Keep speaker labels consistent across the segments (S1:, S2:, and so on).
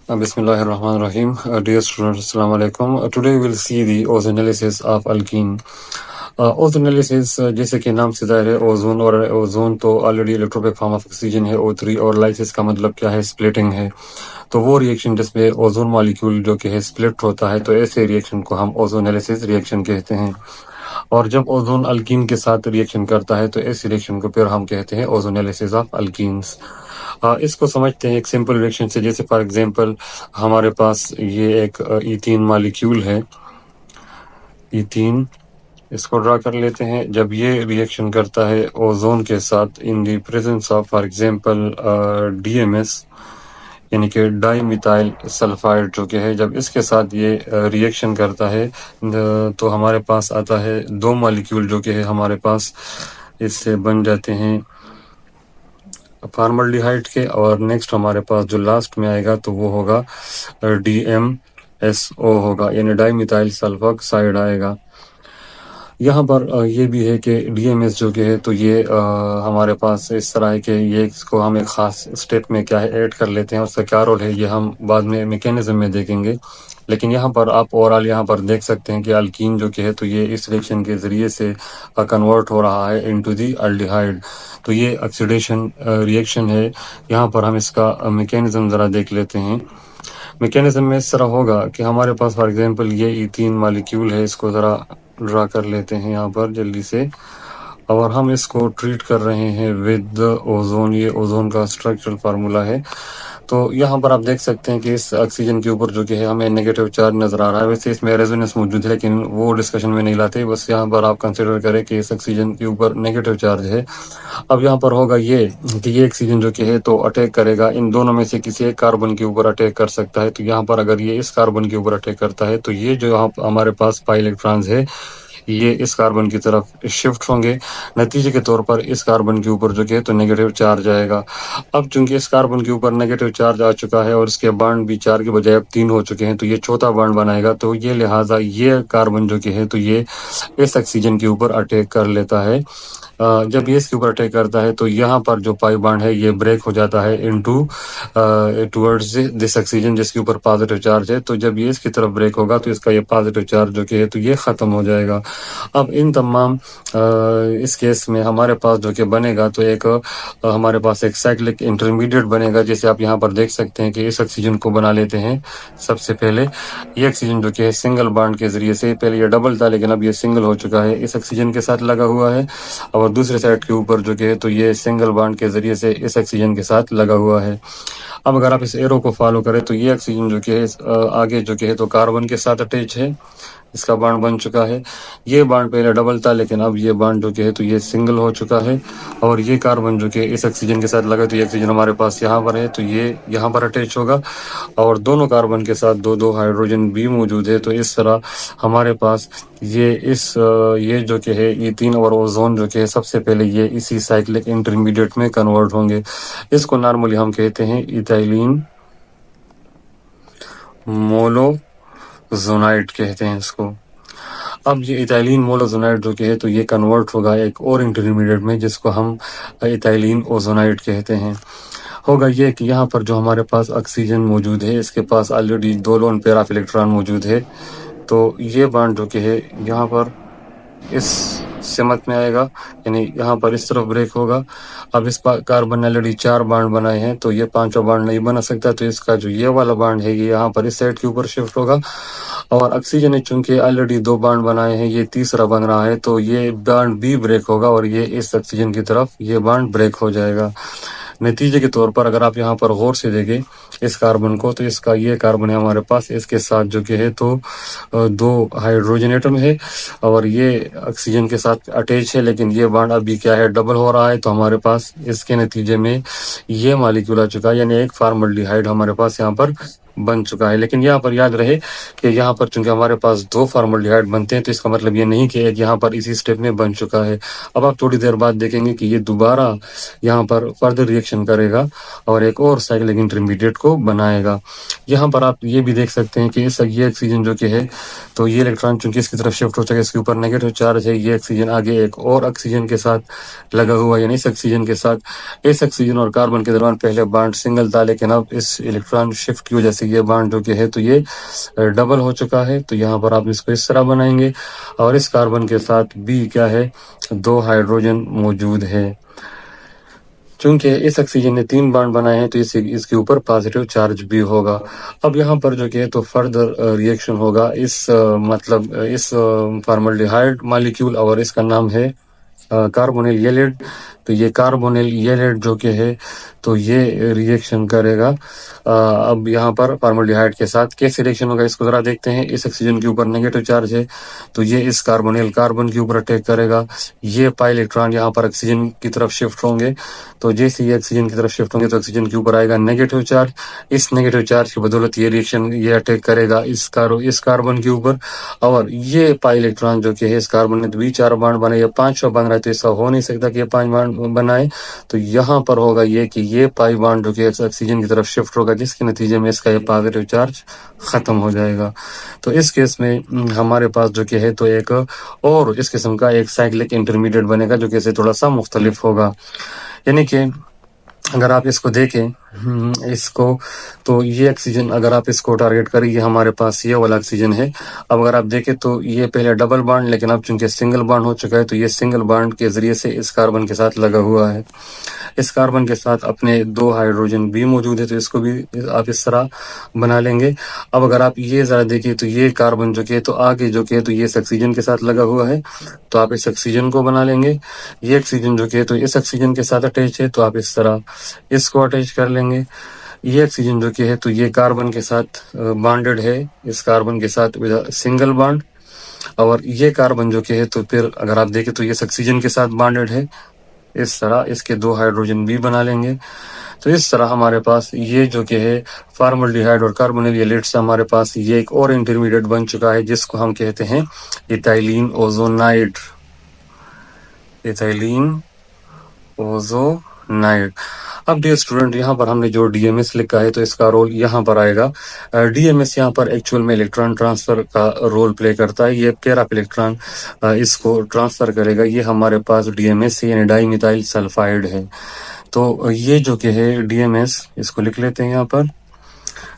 S1: Bismillahirrahmanirrahim. Dear students, Assalamu alaikum. Today we will see the ozonolysis of alkene. Ozonolysis जैसे कि नाम से ज़ाहिर है ओजोन और ओजोन तो ऑलरेडी इलेक्ट्रोपिक फॉर्म ऑफ ऑक्सीजन है O3 और लाइसिस का मतलब क्या है स्प्लिटिंग है। तो वो रिएक्शन जिसमें ओजोन मॉलिक्यूल जो कि है स्प्लिट होता है तो ऐसे रिएक्शन को हम ओजोनोलिसिस रिएक्शन कहते हैं। और जब ओजोन अल्कीन के साथ रिएक्शन करता है तो इस रिएक्शन को फिर हम कहते हैं ओजोनोलिसिस ऑफ अल्कीन्स। इसको समझते हैं एक सिंपल रिएक्शन से, जैसे फॉर एग्जांपल हमारे पास ये एक इथीन मॉलिक्यूल है, इथीन, इसको ड्रा कर लेते हैं। जब ये रिएक्शन करता है ओजोन के साथ in the presence of for example DMS यानी कि डाई मिथाइल सल्फाइड जो कि है, जब इसके साथ ये रिएक्शन करता है तो हमारे पास आता है दो मॉलिक्यूल जो कि है हमारे पास इससे बन जाते हैं फॉर्मल्डिहाइड के, और नेक्स्ट हमारे पास जो लास्ट में आएगा तो वो होगा DMSO होगा, यानी डाई मिथाइल सल्फोक्साइड आएगा। यहाँ पर ये भी है कि DMS जो कि है तो ये हमारे पास इस तरह है कि ये इसको हम एक ख़ास स्टेप में क्या है ऐड कर लेते हैं, उसका क्या रोल है ये हम बाद में मैकेनिज्म में देखेंगे। लेकिन यहाँ पर आप ओवरऑल यहाँ पर देख सकते हैं कि अल्कीन जो कि है तो ये इस रिएक्शन के ज़रिए से कन्वर्ट हो रहा है इनटू दी अल्डिहाइड। तो ये ऑक्सीडेशन रिएक्शन है। यहाँ पर हम इसका मैकेनिज्म ज़रा देख लेते हैं। मैकेनिज्म में इस तरह होगा कि हमारे पास फॉर एग्जांपल ये इथीन मॉलिक्यूल है, इसको ज़रा ड्रा कर लेते हैं यहाँ पर जल्दी से, और हम इसको ट्रीट कर रहे हैं विद ओजोन। ये ओजोन का स्ट्रक्चरल फार्मूला है। तो यहाँ पर आप देख सकते हैं कि इस ऑक्सीजन के ऊपर जो कि है हमें नेगेटिव चार्ज नजर आ रहा है। वैसे इसमें रेजोनेंस मौजूद है लेकिन वो डिस्कशन में नहीं लाते, बस यहाँ पर आप कंसिडर करें कि इस ऑक्सीजन के ऊपर नेगेटिव चार्ज है। अब यहाँ पर होगा ये कि ये ऑक्सीजन जो कि है तो अटैक करेगा, इन दोनों में से किसी एक कार्बन के ऊपर अटैक कर सकता है। तो यहाँ पर अगर ये इस कार्बन के ऊपर अटैक करता है तो ये जो यहाँ हमारे पास पाई इलेक्ट्रॉन्स है ये इस कार्बन की तरफ शिफ्ट होंगे। नतीजे के तौर पर इस कार्बन के ऊपर जो कि है तो नेगेटिव चार्ज आएगा। अब चूंकि इस कार्बन के ऊपर नेगेटिव चार्ज आ चुका है और इसके बॉन्ड भी 4 के बजाय अब 3 हो चुके हैं, तो ये चौथा बॉन्ड बनाएगा। तो ये लिहाजा ये कार्बन जो कि है तो ये इस ऑक्सीजन के ऊपर अटैक कर लेता है। जब ये इसके ऊपर अटैक करता है तो यहाँ पर जो पाई बॉन्ड है ये ब्रेक हो जाता है इनटू टुवर्ड्स दिस ऑक्सीजन जिसके ऊपर पॉजिटिव चार्ज है। तो जब ये इसकी तरफ ब्रेक होगा तो इसका ये पॉजिटिव चार्ज जो कि है तो ये ख़त्म हो जाएगा। अब इन तमाम इस केस में हमारे पास जो कि बनेगा तो एक हमारे पास एक साइक्लिक इंटरमीडिएट बनेगा, जैसे आप यहाँ पर देख सकते हैं कि इस ऑक्सीजन को बना लेते हैं। सबसे पहले ये ऑक्सीजन जो कि है सिंगल बॉन्ड के ज़रिए से, पहले ये डबल था लेकिन अब ये सिंगल हो चुका है, इस ऑक्सीजन के साथ लगा हुआ है, और दूसरे साइड के ऊपर जो कि है तो ये सिंगल बॉन्ड के ज़रिए से इस ऑक्सीजन के साथ लगा हुआ है। अब अगर आप इस एरो को फॉलो करें तो ये ऑक्सीजन जो कि है आगे जो कि है तो कार्बन के साथ अटैच है, इसका बॉन्ड बन चुका है। ये बॉन्ड पहले डबल था लेकिन अब ये बॉन्ड जो कि है तो ये सिंगल हो चुका है, और ये कार्बन जो कि इस ऑक्सीजन के साथ लगा तो ये ऑक्सीजन हमारे पास यहाँ पर है तो ये यहाँ पर अटैच होगा, और दोनों कार्बन के साथ दो दो हाइड्रोजन भी मौजूद है। तो इस तरह हमारे पास ये जो कि है इथीन और ओजोन जो कि है सबसे पहले ये इसी साइक्लिक इंटरमीडिएट में कन्वर्ट होंगे। इसको नॉर्मली हम कहते हैं इथाइलिन मोनोजोनाइड कहते हैं इसको। अब ये इथाइलिन मोनोजोनाइड जो कि है तो ये कन्वर्ट होगा एक और इंटरमीडिएट में जिसको हम इथाइलिन ओजोनाइड कहते हैं। होगा ये कि यहाँ पर जो हमारे पास ऑक्सीजन मौजूद है इसके पास already 2 lone pair of electron मौजूद है, तो ये बॉन्ड जो कि है यहाँ पर इस सिमत में आएगा, यानी यहाँ पर इस तरफ ब्रेक होगा। अब इस कार्बन ने ऑलरेडी 4 बॉन्ड बनाए हैं तो ये पांचों बॉन्ड नहीं बना सकता, तो इसका जो ये वाला बॉन्ड है ये यहाँ पर इस साइड के ऊपर शिफ्ट होगा, और ऑक्सीजन ने चूंकि ऑलरेडी 2 बॉन्ड बनाए हैं ये तीसरा बन रहा है तो ये बॉन्ड भी ब्रेक होगा और ये इस ऑक्सीजन की तरफ ये बॉन्ड ब्रेक हो जाएगा। नतीजे के तौर पर अगर आप यहाँ पर गौर से देखें इस कार्बन को तो इसका ये कार्बन है हमारे पास, इसके साथ जो कि है तो 2 हाइड्रोजन एटम है और ये ऑक्सीजन के साथ अटैच है, लेकिन ये बॉन्ड अभी क्या है डबल हो रहा है, तो हमारे पास इसके नतीजे में ये मॉलिक्यूल आ चुका है, यानी एक फॉर्मल्डिहाइड हमारे पास यहाँ पर बन चुका है। लेकिन यहाँ पर याद रहे कि यहाँ पर चूंकि हमारे पास 2 फॉर्मल्डिहाइड बनते हैं तो इसका मतलब ये नहीं कि एक यहाँ पर इसी स्टेप में बन चुका है। अब आप थोड़ी देर बाद देखेंगे कि ये दोबारा यहाँ पर फर्दर रिएक्शन करेगा और एक और साइक्लिक इंटरमीडिएट को बनाएगा। यहाँ पर आप ये भी देख सकते हैं कि ये ऑक्सीजन जो कि है तो ये इलेक्ट्रॉन चूंकि इसकी तरफ शिफ्ट हो चुका है, इसके ऊपर नेगेटिव चार्ज है, ये ऑक्सीजन आगे एक और ऑक्सीजन के साथ लगा हुआ है, यानी इस ऑक्सीजन के साथ इस ऑक्सीजन और कार्बन के दरमियान पहले बॉन्ड सिंगल था लेकिन अब इस इलेक्ट्रॉन शिफ्ट की वजह से से ये बॉन्ड जो कि है तो ये डबल हो चुका है। तो यहाँ पर आप इसको इस तरह बनाएंगे और इस कार्बन के साथ भी क्या है, 2 हाइड्रोजन मौजूद है। चूंकि इस ऑक्सीजन ने 3 बॉन्ड बनाए हैं तो इसके ऊपर पॉजिटिव चार्ज भी होगा। अब यहाँ पर जो कि है तो फर्दर रिएक्शन होगा इस मतलब इस फॉर्मल्डिहाइड मॉलिक्यूल और इसका नाम है कार्बोनिल येलेट। तो ये कार्बोनिल येलेट जो कि है तो ये रिएक्शन करेगा अब यहाँ पर फॉर्मल्डिहाइड के साथ। कैसे रिएक्शन होगा इसको जरा देखते हैं। इस ऑक्सीजन के ऊपर नेगेटिव चार्ज है तो ये इस कार्बोनिल कार्बन के ऊपर अटैक करेगा। ये पाई इलेक्ट्रॉन यहाँ पर ऑक्सीजन की तरफ शिफ्ट होंगे। तो जैसे ये ऑक्सीजन की तरफ शिफ्ट होंगे तो ऑक्सीजन के ऊपर आएगा नेगेटिव चार्ज। इस नेगेटिव चार्ज की बदौलत ये रिएक्शन ये अटैक करेगा इस कार्बन के ऊपर। और ये पाई इलेक्ट्रॉन जो कि है इस कार्बन ने भी 4 बॉन्ड बनाए, या 5 बन रहा है तो ऐसा हो नहीं सकता कि ये 5 बॉन्ड बनाए। तो यहाँ पर होगा ये कि ये पाई बॉन्ड जो कि ऑक्सीजन की तरफ शिफ्ट होगा, जिसके नतीजे में इसका ये पॉजिटिव चार्ज खत्म हो जाएगा। तो इस केस में हमारे पास जो कि है तो एक और इस किस्म का एक साइक्लिक इंटरमीडिएट बनेगा जो कि इससे थोड़ा सा मुख्तलिफ होगा। यानी कि अगर आप इसको देखें इसको, तो ये ऑक्सीजन अगर आप इसको टारगेट करें, ये हमारे पास ये वाला ऑक्सीजन है। अब अगर आप देखें तो ये पहले डबल बॉन्ड, लेकिन अब चूंकि सिंगल बॉन्ड हो चुका है तो ये सिंगल बॉन्ड के जरिए से इस कार्बन के साथ लगा हुआ है। इस कार्बन के साथ अपने 2 हाइड्रोजन भी मौजूद है तो इसको भी आप इस तरह बना लेंगे। अब अगर आप ये जरा देखिए तो ये कार्बन जो कि तो आगे जो कि तो ये इस ऑक्सीजन के साथ लगा हुआ है तो आप इस ऑक्सीजन को बना लेंगे। ये ऑक्सीजन जो कि तो इस ऑक्सीजन के साथ अटैच है तो आप इस तरह इसको अटैच कर लेंगे। ये ऑक्सीजन जो कि है तो ये कार्बन के साथ बॉन्डेड है, इस कार्बन के साथ विद सिंगल बॉन्ड। और ये कार्बन जो कि है तो फिर अगर आप देखें तो ये ऑक्सीजन के साथ बॉन्डेड है, इस तरह इसके 2 हाइड्रोजन भी बना लेंगे। तो इस तरह हमारे पास ये जो कि है फॉर्मल्डिहाइड और कार्बोनिल येलेट से हमारे पास ये एक और इंटरमीडिएट बन चुका है जिसको हम कहते हैं इथाइलिन ओजोनाइड। Ethylene ozonide. अब डियर स्टूडेंट, यहाँ पर हमने जो डीएमएस लिखा है तो इसका रोल यहाँ पर आएगा। डीएमएस यहाँ पर एक्चुअल में इलेक्ट्रॉन ट्रांसफर का रोल प्ले करता है। ये पेयर ऑफ इलेक्ट्रॉन इसको ट्रांसफर करेगा। ये हमारे पास डीएमएस यानी डाई मिथाइल सल्फाइड है। तो ये जो कि है डीएमएस, इसको लिख लेते हैं यहाँ पर।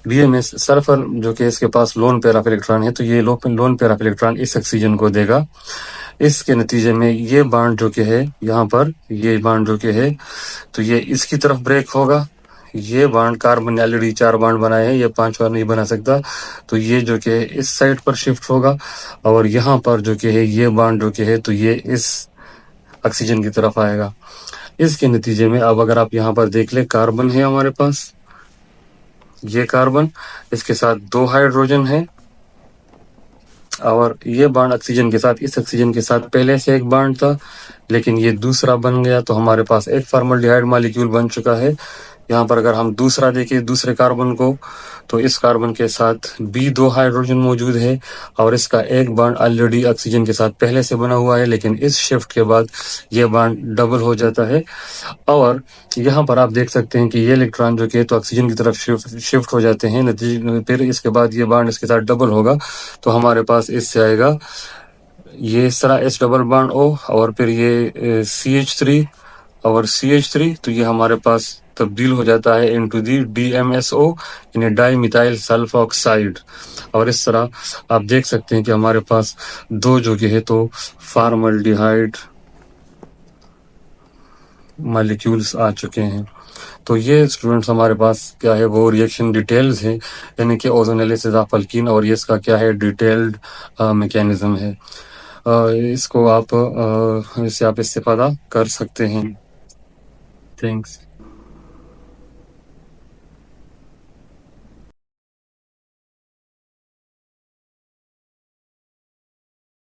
S1: डीएमएस सल्फर जो कि इसके पास लोन पेयर ऑफ इलेक्ट्रॉन है तो ये लोन पेयर ऑफ इलेक्ट्रॉन इस ऑक्सीजन को देगा। इसके नतीजे में ये बॉन्ड जो कि है यहाँ पर, ये बॉन्ड जो कि है तो ये इसकी तरफ ब्रेक होगा। ये बॉन्ड कार्बन ने ऑलरेडी 4 बॉन्ड बनाए हैं, ये 5 बार नहीं बना सकता। तो ये जो कि है इस साइड पर शिफ्ट होगा और यहाँ पर जो कि है ये बॉन्ड जो कि है तो ये इस ऑक्सीजन की तरफ आएगा। इसके नतीजे में अब अगर आप यहाँ पर देख ले, कार्बन है हमारे पास, ये कार्बन, इसके साथ 2 हाइड्रोजन है और ये बॉन्ड ऑक्सीजन के साथ, इस ऑक्सीजन के साथ पहले से एक बॉन्ड था लेकिन ये दूसरा बन गया तो हमारे पास एक फॉर्मल्डिहाइड मॉलिक्यूल बन चुका है। यहाँ पर अगर हम दूसरा देखें दूसरे कार्बन को तो इस कार्बन के साथ भी 2 हाइड्रोजन मौजूद है और इसका एक बॉन्ड ऑलरेडी ऑक्सीजन के साथ पहले से बना हुआ है, लेकिन इस शिफ्ट के बाद ये बॉन्ड डबल हो जाता है। और यहाँ पर आप देख सकते हैं कि ये इलेक्ट्रॉन जो कि तो ऑक्सीजन की तरफ शिफ्ट हो जाते हैं। नतीजे फिर इसके बाद ये बॉन्ड इसके साथ डबल होगा तो हमारे पास इससे आएगा ये इस तरह एस डबल बॉन्ड O और फिर ये CH3 और CH3, तो ये हमारे पास तब्दील हो जाता है इनटू दी DMSO यानी डाई मिथाइल सल्फोक्साइड। और इस तरह आप देख सकते हैं कि हमारे पास 2 जो कि है तो फॉर्मल्डिहाइड मॉलिक्यूल्स आ चुके हैं। तो ये स्टूडेंट्स हमारे पास क्या है वो रिएक्शन डिटेल्स है, यानी कि ओजोनेलिसिस ऑफ अल्कीन, और ये इसका क्या है डिटेल्ड मैकेनिज्म है। इसको आप इससे आप इस्तेफादा कर सकते हैं। थैंक्स।